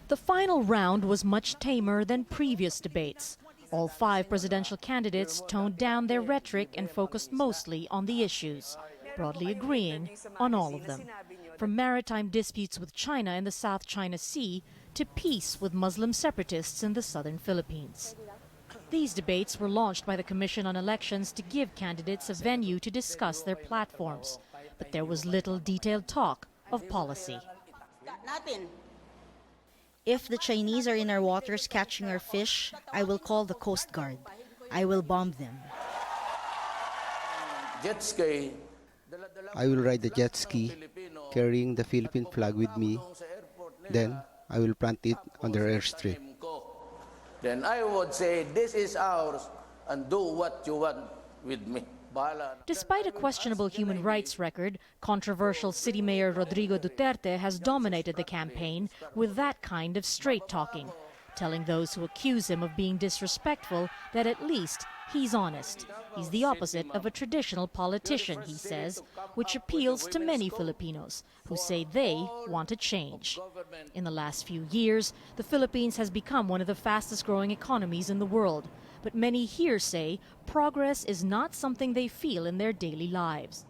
The final round was much tamer than previous debates. All 5 presidential candidates toned down their rhetoric and focused mostly on the issues, broadly agreeing on all of them. From maritime disputes with China in the South China Sea to peace with Muslim separatists in the southern Philippines. These debates were launched by the Commission on Elections to give candidates a venue to discuss their platforms. But there was little detailed talk of policy. If the Chinese are in our waters catching our fish, I will call the Coast Guard. I will bomb them. Jet ski. I will ride the jet ski, carrying the Philippine flag with me. Then I will plant it on their airstrip. Then I would say, this is ours, and do what you want with me. Despite a questionable human rights record, controversial City Mayor Rodrigo Duterte has dominated the campaign with that kind of straight-talking, telling those who accuse him of being disrespectful that at least he's honest. He's the opposite of a traditional politician, he says, which appeals to many Filipinos who say they want a change. In the last few years, the Philippines has become one of the fastest-growing economies in the world. But many here say progress is not something they feel in their daily lives.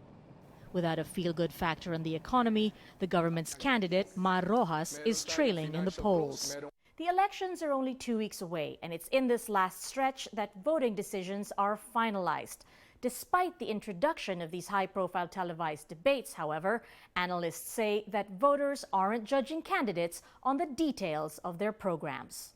Without a feel-good factor in the economy, the government's candidate, Mar Rojas, is trailing in the polls. The elections are only 2 weeks away, and it's in this last stretch that voting decisions are finalized. Despite the introduction of these high-profile televised debates, however, analysts say that voters aren't judging candidates on the details of their programs.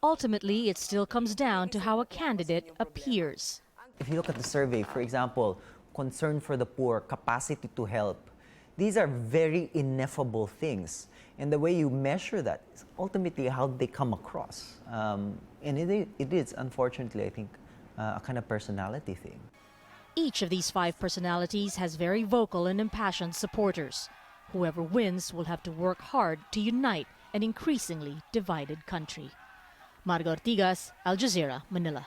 Ultimately, it still comes down to how a candidate appears. If you look at the survey, for example, concern for the poor, capacity to help, these are very ineffable things. And the way you measure that is ultimately how they come across. And it is, unfortunately, I think, a kind of personality thing. Each of these 5 personalities has very vocal and impassioned supporters. Whoever wins will have to work hard to unite an increasingly divided country. Marga, Ortigas, Al Jazeera, Manila.